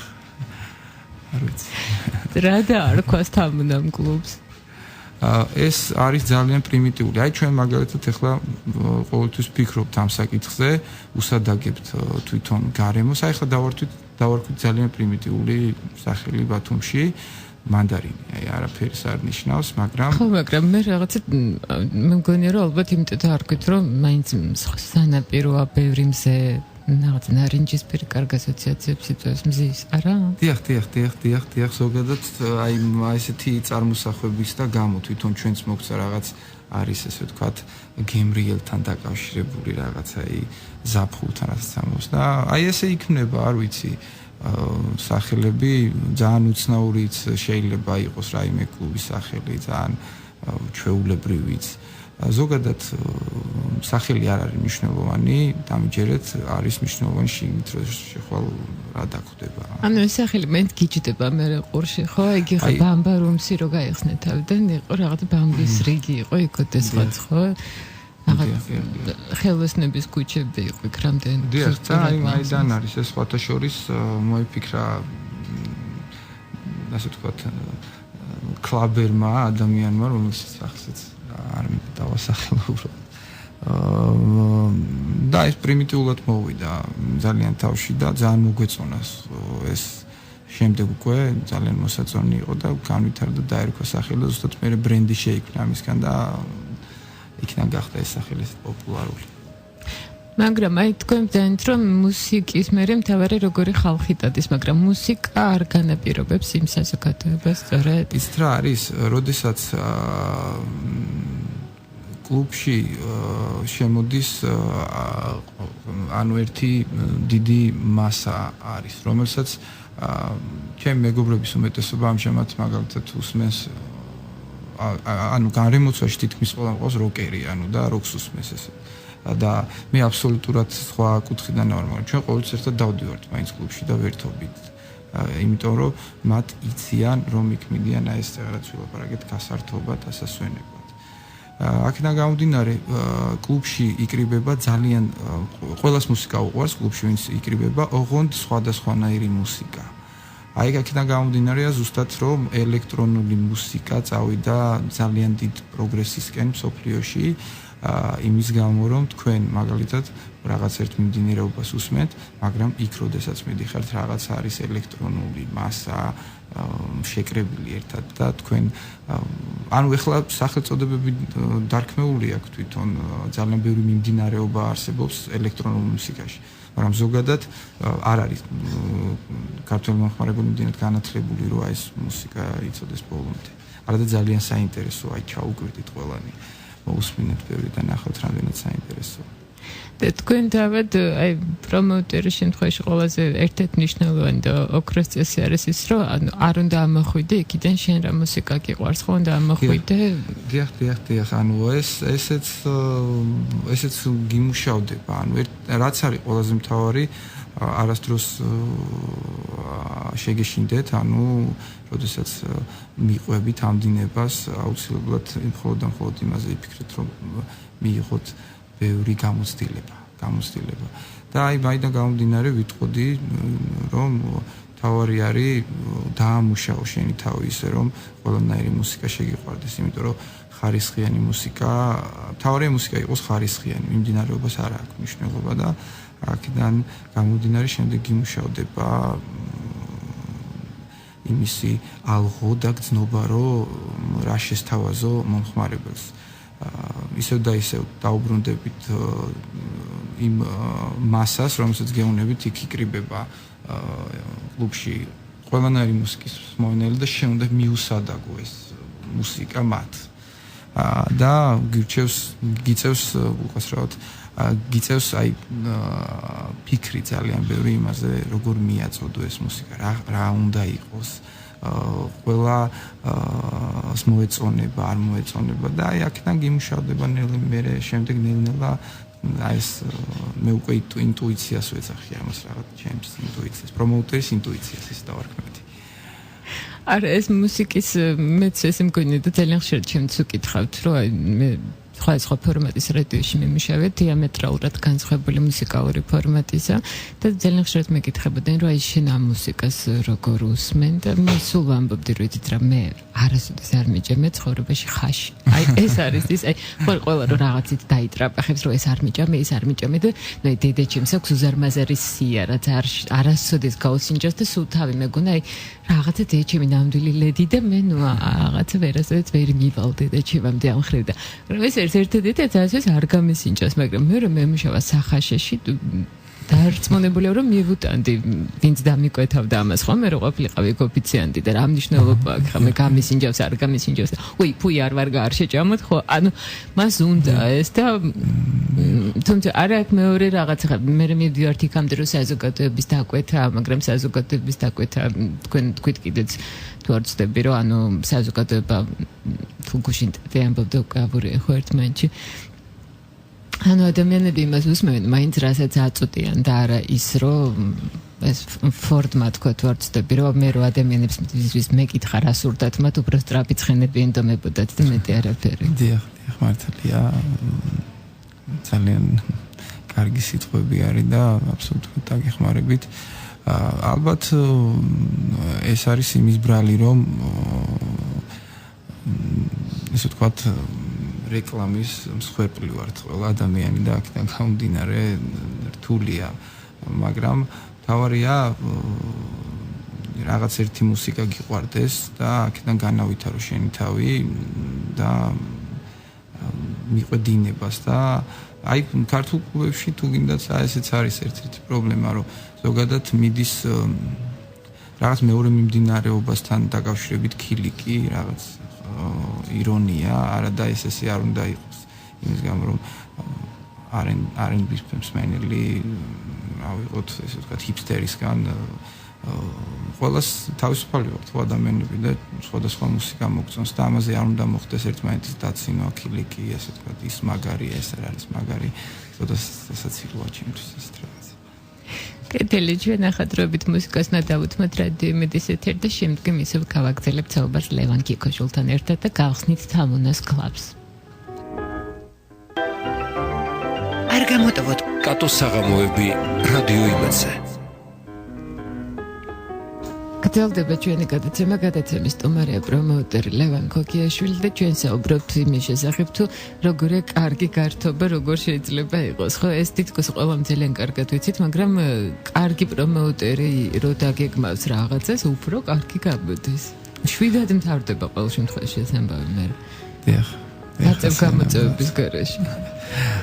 D: არ ვიცი.
C: რა და არ ქვას თამუნამ კლუბს?
D: ეს არის ძალიან პრიმიტიული. აი ჩვენ მაგალითად ახლა ყოველთვის ვფიქრობთ ამ საკითხზე, უსადაგებთ თვითონ გარემოს. აი ახლა დავარქვით ძალიან პრიმიტიული სახელი ბათუმში მანდარინი, აი არაფერს არ ნიშნავს, მაგრამ
C: ხო, მაგრამ მე რაღაცა მე მგონია რომ ალბათ იმიტომ არ გქით რომ მაინც სანაპიროა ბევრი მზე რაღაც ნარინჯისფერი კარგ ასოციაციებს იწვევს მზის, არა?
D: დიახ, ზოგადად აი ესეთი წარმოსახვების და გამო თვითონ ჩვენც მოგცა რაღაც არის ესე ვთქვათ გემრიელთან დაკავშირებული რაღაც აი ზაფხულთან რასაც ამბობს და აი ესე იქნება, არ ვიცი სახელები ძალიან უცნაურიც შეიძლება იყოს რაიმე კლუბის სახელი ძალიან ჩვეულებრივიც ზოგადად სახელი არ არის მნიშვნელოვანი დამიჯერეთ არის მნიშვნელოვანი შიგნით რომ შეხვალ რა დაგხვდება
C: ანუ ეს სახელი მე გიჭდება მე ყურში ხო იგი ხო ბამბარუმსი რო გაიხსნე თავიდან იყო რაღაც ბამბის რიგი იყო იქოდეს ხო ხელოსნების ქუჩები იყო იქ რამდენი
D: დიახ და აი მაიდან არის ეს სხვათა შორის მოიფიქრა ასე ვთქვათ კლაბერმა ადამიანმა რომელსაც ახსეც არ დავასახელო უბრალოდ და ეს პრიმიტიულად მოვიდა ძალიან თავში და ძალიან მოგვეწონას ეს შემდეგ უკვე ძალიან მოსაწონი იყო და განვითარდა და დაერქვა სახელი და ზუსტად მე ბრენდი შეიქმნა ამისგან და იქიდან გახდა ეს სახელი პოპულარული.
C: მაგრამ აი თქვენ დანით რომ მუსიკის მერე მთავარი როგორი ხალხი დადის, მაგრამ მუსიკა არ განაპირობებს იმ საზოგადოებას, სწორედ?
D: ის რა არის, როდესაც კლუბში შემოდის ანუ ერთი დიდი მასა არის, რომელსაც ჩემი მეგობრების უმეტესობა ამჟამად მაგალითად უსმენს ანუ გარემოცვაში თითქმის ყველა მყავს როკერი, ანუ და როკს უსმენს ესე. და მე აბსოლუტურად სხვა კუთხიდან ვარ, მაგრამ ჩვენ ყოველთვის ერთად დავდივართ მაინც კლუბში და ვერთობით. იმიტომ რომ მათ იციან რომ იქმნიან აი ეს რაღაც ვილაპარაკეთ გასართობად, ასასვენებლად. აქედან გამომდინარე, კლუბში იკრიბება ძალიან ყველას მუსიკა უყვარს, კლუბში ვინც იკრიბება, ოღონდ სხვადასხვანაირი მუსიკა. აი აქედან გამომდინარეა ზუსტად რომ ელექტრონული მუსიკა წავიდა ძალიან დიდ პროგრესისკენ მსოფლიოში იმის გამო რომ თქვენ მაგალითად რაღაც ერთ მიმდინარეობას უსმენთ, მაგრამ იქ როდესაც მიდიხართ რაღაც არის ელექტრონული მასა შეკრებილი ერთად და თქვენ ანუ ეხლა სახელწოდებები დარქმეული აქვს თვითონ ძალიან ბევრი მიმდინარეობა არსებობს ელექტრონულ მუსიკაში. მაგრამ ზოგადად არ არის ქართული მომხმარებელი მდენად განათლებული რომ ეს მუსიკა იცოდეს ბოლომდე. არადა ძალიან საინტერესოა, აი ჩაუკვირდით ყველანი. მოусმინეთ ბევრი და ნახოთ რამდენად საინტერესოა.
C: და თქვენ თავად აი პრომოუტერის შემთხვევაში ყველაზე ერთ-ერთი მნიშვნელოვანი და ოქროს წესი არის ის რომ ანუ არ უნდა ამოხვიდე იქიდან შენ რა მუსიკა გიყვარს ხო უნდა ამოხვიდე
D: დიახ ანუ ესეც გიმუშავდება ანუ რაც არის ყველაზე მთავარი არასდროს შეგეშინდეთ ანუ როდესაც მიყვებით ამ დინებას აუცილებლად მხოლოდ იმაზე იფიქრეთ რომ მიიღოთ ბევრი გამოცდილება და აი მაიდან გამომდინარე ვიტყოდი რომ თავარი არის დაამუშაო შენი თავი ისე რომ ყველანაირი მუსიკა შეგიყვარდეს იმიტომ რომ ხარისხიანი მუსიკა თავარი მუსიკა იყოს ხარისხიანი მიმდინარეობას არ აქვს მნიშვნელობა და აქედან გამომდინარე შემდეგ იმუშავდება იმისი ალღო და გზნობა რომ რა შესთავაზო მომხმარებელს ისევ და ისევ დაუბრუნდებით იმ მასას, რომელსაც გეუნებით იქ იკრიბება კლუბში ყველანაირი მუსიკის მომნელი და შეუნდა მიუსადაგო ეს მუსიკა მათ. და გიწევს უკასრავად გიწევს აი ფიქრი ძალიან ბევრი იმაზე, როგორ მიაწოდო ეს მუსიკა, რა უნდა იყოს. ყველა მოეწონება, არ მოეწონება და აი აქედან გიმუშავდება მე შემდეგ ნელ-ნელა აი ეს მე უკვე ინტუიციას ვეძახი ამას რაღაც ჩემს ინტუიციას, პრომოუტერის ინტუიციას ის დავარქმევდი.
C: არა ეს მუსიკის მეც ესე მგონია და ძალიან ხშირად ჩემც უკითხავთ, რომ აი მე სხვა ფორმატის რადიოში მიმუშავე დიამეტრალურად განსხვავებული მუსიკალური ფორმატისა და ძალიან ხშირად მეკითხებოდნენ რომ აი შენ ამ მუსიკას როგორ უსმენ და მე სულ ვამბობდი რომ იცით რა მე არასოდეს არ მიჭამე ცხოვრებაში ხაში აი ეს არის ის აი ყველა რომ რაღაცით დაიტრაპახებს რომ ეს არ მიჭამე ეს არ მიჭამე და ნუ დედაჩემს აქვს უზარმაზარი სია რაც არასოდეს გაუსინჯოს და სულ თავი მეგონა აი რაღაცა დედაჩემი ნამდვილი ლედი და მე ნუ რაღაცა ვერასოდეს ვერ მივალ დედაჩემამდე ამ ხრევ და რომ ეს ერთ-ერთი ეს არ გამისინჯოს მაგრამ მე რომ მემუშავა სახაშეში დაარწმუნებულია რომ მივუტანდი ვინც დამიკვეთავდა ამას ხო მე რო ყოფილიყავი ოფიციანტი და რა მნიშვნელობა აქვს ხა მე გამისინჯავს არ გამისინჯავს უი ფუი არ ვარ გარშეჭამოთ ხო ანუ მას უნდა ეს და თუმცა არ აქვს მეორე რაღაცა ხა მე მივდივართ იქამდე რომ საზოგადოების დაკვეთა მაგრამ საზოგადოების დაკვეთა თქვენ თქვით კიდეც თუ არ ვწდები რომ ანუ საზოგადოება თუ გუშინ ამბობდა უკავური ხო ერთმანეთში ანუ ადამიანები იმას უსმენენ, მაინც რასაც აწოდიან და არა ის, რომ ეს ფორდმა თქვა თუ არ ვწდები, რომ მე რო ადამიანებს ვის მეკითხა რა სურდათ, მათ უბრალოდ სტრაფი ცხენები ენდომებოდათ და მეტი არაფერი.
D: დიახ, მართალია. ძალიან კარგი სიტყვები არის და აბსოლუტურად დაგეხმარებით. ალბათ ეს არის იმის ბრალი, რომ ესე ვთქვათ რეკლამის მსხვერპლი ვართ ყველა ადამიანი და აქედან გამომდინარე რთულია მაგრამ თავარია რაღაც ერთი მუსიკა გიყვარდეს და აქედან განავითარო შენი თავი და მიყვედინებას და აი ქართულ კლუბებში თუ გინდათ ესეც არის ერთ-ერთი პრობლემა რომ ზოგადად მიდის რაღაც მეორე მიმდინარეობასთან დაკავშირებით ქილიკი რაღაც ირონია, არა და ესე არ უნდა იყოს. იმის გამო რომ R&B-ის მსმენელი ავიღოთ ესე ვთქვათ ჰიპსტერისგან ყველას თავისუფალი ვართ ადამიანები და სხვადასხვა მუსიკა მოგწონს და ამაზე არ უნდა მოხდეს ერთმანეთის დაცინვა, ქილიკი, ესე ვთქვათ ის მაგარია, ეს არ არის მაგარი, სასაცილოა ჩემთვის ეს რაღაც. კეთილი ჩვენ ახადრობით მუსიკას ნადავუთმოთ რადიო იმედის ეთერ და შემდგომ ისევ გავაგრძელებთ საუბარს ლევან კიკოშვილთან ერთად და გავხსნით თამუნას კლუბს.
B: არ გამოტოვოთ კატოს საღამოები რადიო იმედზე.
C: გრძელდება ჩვენი გადაცემის სტუმარია პრომოუტერი ლევან კოკიაშვილი და ჩვენ საუბრობთ იმის შესახებ თუ როგორია კარგი გართობა როგორ შეიძლება იყოს ხო ეს თითქოს ყველამ ძალიან კარგად ვიცით მაგრამ კარგი პრომოუტერი რო დაგეგმავს რაღაცას უფრო კარგი გამოდის შვიდად მთავრდება ყოველ შემთხვევაში ეს ამბავი მე
D: დიახ
C: გაწევ გამოწვევების გარეშე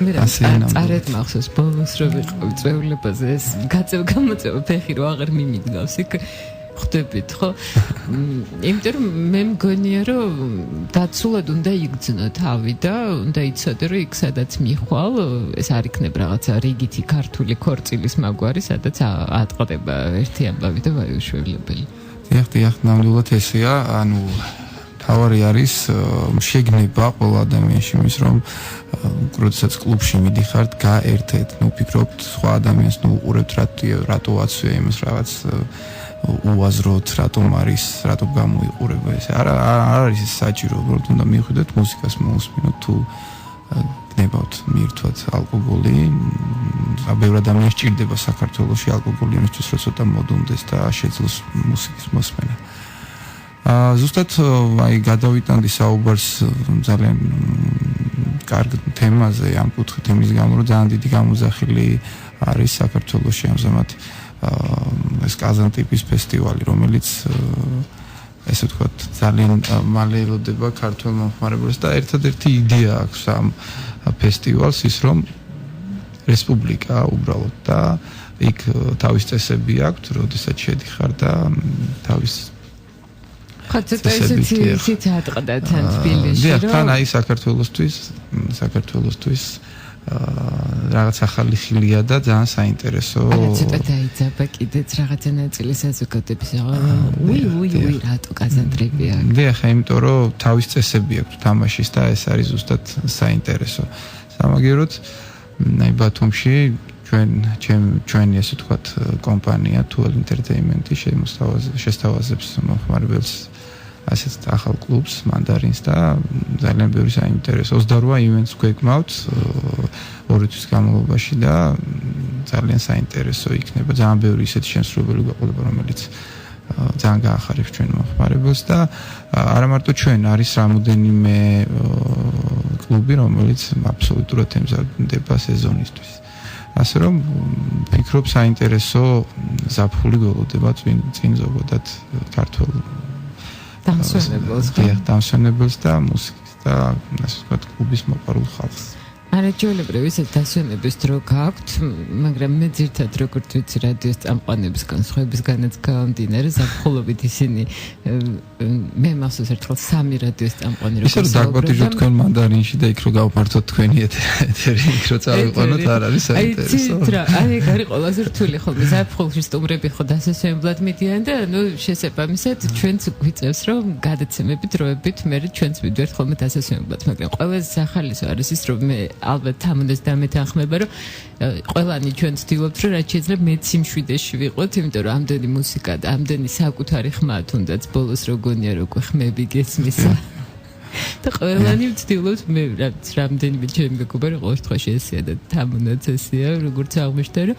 C: მე რა წარეთ მახსოვს ბოლოს რო ვიყავ წვევლებაზე ეს გაწევ გამოწვევა ფეხი რო აღარ მიმიდგავს იქ ხდებით ხო? იმიტომ რომ მე მგონია რომ დაცულად უნდა იგრძნო თავი და უნდა იცოდე რომ იქ სადაც მიხვალ ეს არ იქნება რაღაცა რიგითი ქართული ქორწილის მაგვარი სადაც ატყდება ერთი ამბავი და ვაიუშვებლებელი.
D: დიახ, ნამდვილად ესეა, ანუ თავარი არის შეგნება ყველა ადამიანში მის რომ როდესაც კლუბში მიდიხართ გაერთეთ, ნუ ფიქრობთ სხვა ადამიანს ნუ უყურებთ რატო აცვია იმას რაღაც უაზროთ რატომ გამოიყურება ეს არ არის საჭირო უბრალოდ უნდა მივხვდეთ მუსიკას მოусმინოთ თუ გნებავთ მიირთვათ ალკოგოლი ბევრ ადამიანს სჭირდება საქართველოში ალკოგოლი იმისთვის რომ ცოტა მოდუნდეს და შეძლოს მუსიკის მოსმენა ზუსტად აი გადავიტანდი საუბარს ძალიან კარგ თემაზე ამ კუთხით იმის გამო რომ ძალიან დიდი გამოძახილი არის საქართველოში ამჟამად ეს კაზანტიპის ფესტივალი, რომელიც ესე ვთქვათ, ძალიან მალე ელოდება ქართულ მომხმარებელს და ერთადერთი იდეა აქვს ამ ფესტივალს ის რომ რესპუბლიკა უბრალოდ და იქ თავის წესები აქვს, როდესაც შედიხარ და თავის
C: ხაცეტა ისეთი ატყდა თან თბილისში
D: რომ თან აი საქართველოსთვის რაღაც ახალი ხილია და ძალიან საინტერესო.
C: ცოტა დაიძაბა კიდეც რაღაცა ნაწილი საზოგადოების უი რატო კაზანტრები აქვს.
D: დიახ, იმიტომ რომ თავის წესები აქვს თამაშის და ეს არის ზუსტად საინტერესო. სამაგიეროდ აი ბათუმში ჩვენი ასე ვთქვათ კომპანია Tuel Entertainment-ი შესთავაზებს მომხმარებელს ასეთ ახალ კლუბს მანდარინს და ძალიან ბევრი საინტერესო 28 ივენტს გვეკმავთ 2 თვის განმავლობაში და ძალიან საინტერესო იქნება ძალიან ბევრი ისეთი შემსრულებელი გვეყოლება რომელიც ძალიან გაახარებს ჩვენ მომხმარებელს და არა მარტო ჩვენ არის რამოდენიმე კლუბი რომელიც აბსოლუტურად ემზადება სეზონისთვის ასე რომ ფიქრობ საინტერესო ზაფხული გველოდება წინ ზოგადად ქართულ დამსვენებელს და მუსიკის და ასე ვთქვათ კლუბის მოყვარულ ხალხს
C: არაჩვეულებრივ ისეთ დასვენების დრო გაქვთ, მაგრამ მე ძირთად როგორც ვიცი რადიოს წამყვანების განსხვავებისგანაც გამომდინარე, ზაფხულობით ისინი მე მახსოვს ერთხელ 3 რადიოს წამყვანი
D: როგორ ისე დაგვატიჟოთ თქვენ მანდარინში და იქ რო გავმართოთ თქვენი ეთერი, იქ რო წავიყვანოთ არ არის საინტერესო.
C: აი გარი ყველაზე რთული ხოლმე ზაფხულში სტუმრები ხო დასასვენებლად მიდიან და ნუ შესაბამისად ჩვენც გვიწევს რომ გადაცემები დროებით მე ჩვენც მივდივართ ხოლმე დასასვენებლად, მაგრამ ყველაზე სახალისო არის ის რომ მე ალბათ თამუნდეს დამეთანხმება რომ ყველანი ჩვენ ვცდილობთ რომ რაც შეიძლება მეც სიმშვიდეში ვიყოთ იმიტომ რომ ამდენი მუსიკა და ამდენი საკუთარი ხმა თუნდაც ბოლოს როგონია როგორ ხმები გესმისა და ყველანი ვცდილობთ მე რაც რამდენიმე ჩემი მეგობარი ყოველ შემთხვევაში ესეა და თამუნაც ესეა როგორც აღმოჩნდა რომ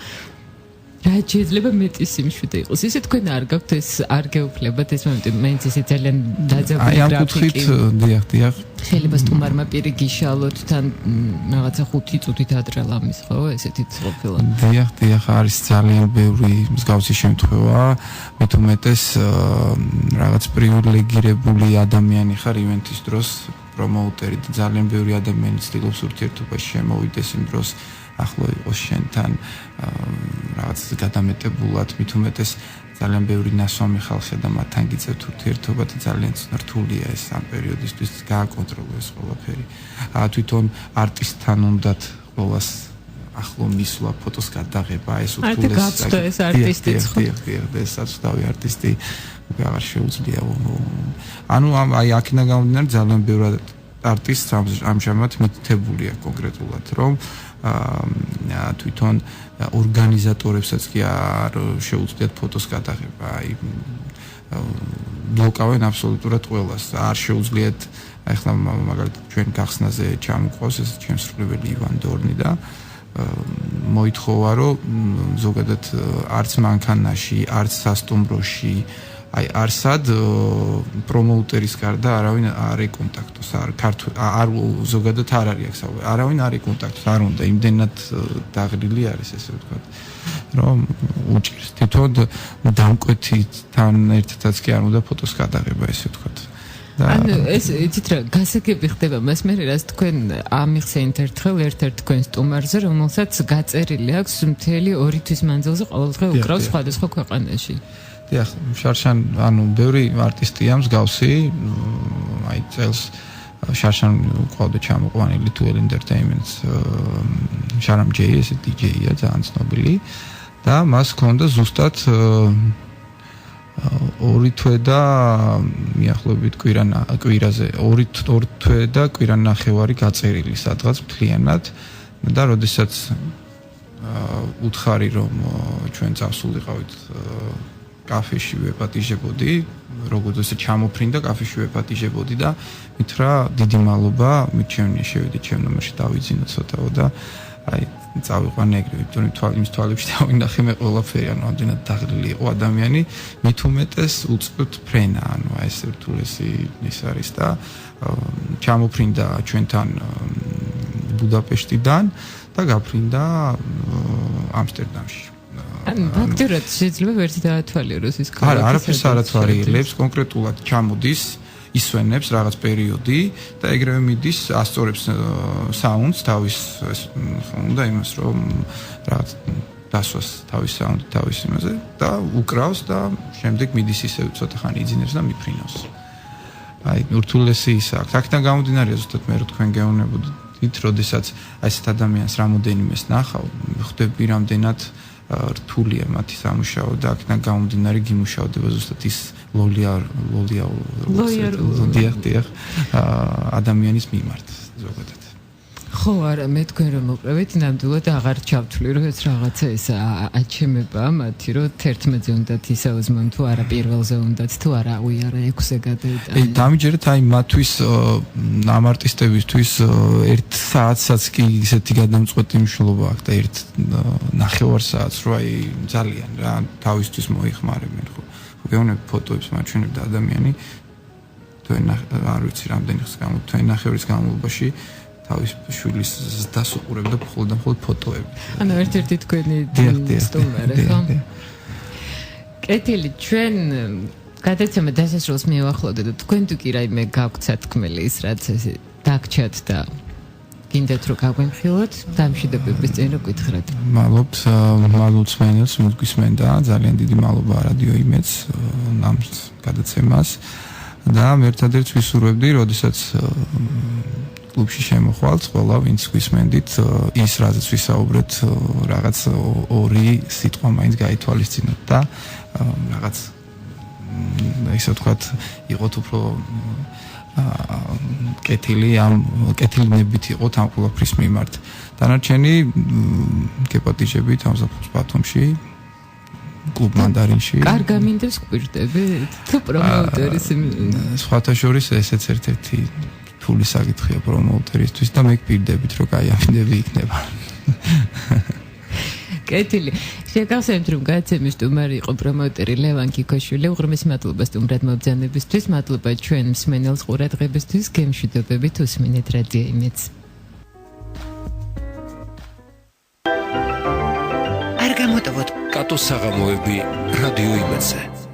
C: რაც შეიძლება მეტი სიმშვიდე იყოს ისე თქვენ არ გაქვთ ეს არ გეუფლებათ ეს მომენტი მაინც ესე ძალიან დაძაბული
D: აი ამ კუთხით დიახ
C: შეიძლება სტუმარმა პირი გიშალოთ თან რაღაცა 5 წუთით ადრე ლამის ხო ესეთიც ყოფილა
D: დიახ არის ძალიან ბევრი მსგავსი შემთხვევა მით უმეტეს რაღაც პრივილეგირებული ადამიანი ხარ ივენთის დროს პრომოუტერი და ძალიან ბევრი ადამიანი ცდილობს ურთიერთობაში შემოვიდეს იმ დროს ახლა იყოს შენთან რაღაც გადამეტებულად მით უმეტეს ძალიან ბევრი ნასვამი ხალხია და მათთან გიწევთ ურთიერთობა და ძალიან რთულია ეს ამ პერიოდისთვის გააკონტროლოს ყველაფერი. თვითონ არტისტთან უნდათ ყოველას ახლო მისვლა ფოტოს გადაღება ეს
C: უთულეს ეს არტისტიც ხო
D: ეს საცდავი არტისტი უკვე აღარ შეუძლია ანუ აი აქინა გამომდინარე ძალიან ბევრი არტისტი ამჟამად მითითებულია კონკრეტულად რომ თვითონ ორგანიზატორებსაც კი არ შეუძლიათ ფოტოს გადაღება აი ბლოკავენ აბსოლუტურად ყველას არ შეუძლიათ ახლა მაგალითად ჩვენ გახსნაზე ჩამოყავს ეს შემსრულებელი ივან დორნი და მოითხოვა რომ ზოგადად არც მანქანაში არც სასტუმროში აი არსად პრომოუტერის გარდა არავინ არ ეკონტაქტოს არ ზოგადად არ არის აქ საუბარი არავინ არ ეკონტაქტოს არ უნდა იმდენად დაღლილი არის ესე ვთქვათ რომ უჭირს თვითონ დამკვეთთან ერთადაც კი არ უნდა ფოტოს გადაღება ესე ვთქვათ
C: ანუ ეს იცით რა გასაგები ხდება მას მე რაც თქვენ ამიხსენით ერთხელ ერთ-ერთ თქვენ სტუმარზე რომელსაც გაწერილი აქვს მთელი 2 თვის მანძილზე ყოველდღე უკრავს სხვადასხვა ქვეყანაში
D: დიახ, შარშან, ანუ ბევრი არტისტია მსგავსი, აი წელს შარშან ყავდა ჩამოყვანილი თუ Entertainment-ს შარამ ჯეი, ეს DJ-ია, ძალიან ცნობილი და მას ჰქონდა ზუსტად 2 თვე და მიახლოებით კვირაზე 2 თვე და კვირანახევარი გაწერილი სადღაც მთლიანად და როდესაც უთხარი რომ ჩვენ წავსულიყავით კაფეში ვეპატიჟებოდი, როგორც ჩამოფრინდა კაფეში ვეპატიჟებოდი და მითხრა დიდი მადლობა, მიჩვენე შევიდე ჩემ ნომერში დავიძინო ცოტაო და აი წავიყვანე ეგრევე, თუმცა იმის თვალებში დავინახე მე ყველაფერი, ანუ ამდენად დაღლილი იყო ადამიანი, მით უმეტეს უწყებთ ფრენა, ანუ ეს რთულესი ის არის და ჩამოფრინდა ჩვენთან ბუდაპეშტიდან და გაფრინდა ამსტერდამში.
C: ფაქტობრივად შეიძლება ვერცი დაათვალიეროს ის
D: არა, არაფერს არ ათვალიერებს, კონკრეტულად ჩამოდის, ისვენებს რაღაც პერიოდი და ეგრევე მიდის, ასწორებს საუნდს თავის უნდა იმას რომ რაღაც დასვას თავის საუნდი თავის იმაზე და უკრავს და შემდეგ მიდის ისე ცოტა ხანი იძინებს და მიფრინავს. აი, ურთულესი ის აქვს. აქედან გამომდინარე ზუსტად მე რო თქვენ გეუბნებოდით, როდესაც აი ესეთ ადამიანს რამოდენიმეს ნახავ, ხვდები რამდენად რთულია მათი სამუშაო და აქედან გამომდინარე გიმუშავდება ზუსტად ის ლოიალ ადამიანის მიმართ ზოგადად.
C: ხო არა მე თქვენ რომ მოპრევით ნამდვილად აღარ ჩავთვლი რომ ეს რაღაცა ეს აჩემებაა მათი რომ 11-ზე უნდათ ისაუზმონ თუ არა პირველზე უნდათ თუ არა უი არა 6-ზე გადაიტანონ
D: დამიჯერეთ აი მათთვის ამ არტისტებისთვის 1 საათსაც კი ისეთი გადამწყვეტი მნიშვნელობა აქვს და 1.5 საათს რო აი ძალიან რა თავისთვის მოიხმარებენ ხო გეუბნები ფოტოებს მაჩვენებ და ადამიანი არ ვიცი რამდენი ხნის განმავლობაში განმავლობაში თავის შვილის დასუყურებ და მხოლოდ ფოტოები.
C: ანუ ერთ-ერთი თქვენი სტუმარი ხო? კეთილი ჩვენ გადაცემა დასასრულს მივახლოვდეთ და თქვენ თუ კი რაიმე გაქვთ სათქმელი ის რაც ესე დაგჩათ და გინდათ რომ გაგვემხილოთ დამშვიდობების წინ რო გითხრათ.
D: მადლობთ მადლობს მოგვისმენდა ძალიან დიდი მადლობა რადიო იმედს ამ გადაცემას და ერთადერთ ვისურვებდი როდესაც კლუბში შემოხვალთ ყველა ვინც გვისმენდით ის რაზეც ვისაუბრეთ რაღაც 2 სიტყვა მაინც გაითვალისწინოთ და რაღაც ისე ვთქვათ იყოთ უფრო კეთილნებით იყოთ ამ ყველაფრის მიმართ დანარჩენი გეპატიჟებით ამ საფუძს ბათუმში კლუბ მანდარინში
C: კარგ ამინდებს გვირდებით თუ პრომოუტერის
D: სხვათა შორის ესეც ერთ-ერთი ფული საკითხია პრომოუტერისთვის და მე გპირდებით რომ კაი ამინდები იქნება
C: კეთილი შეგახსენებთ რომ გადაცემის სტუმარი იყო პრომოუტერი ლევან კიკოშვილი უღრმეს მადლობა სტუმრად მობრძანებისთვის მადლობა ჩვენ მსმენელს ყურადღებისთვის გემშვიდობებით უსმინეთ რადიო იმედს
B: არ გამოტოვოთ კატოს საღამოები რადიო იმედზე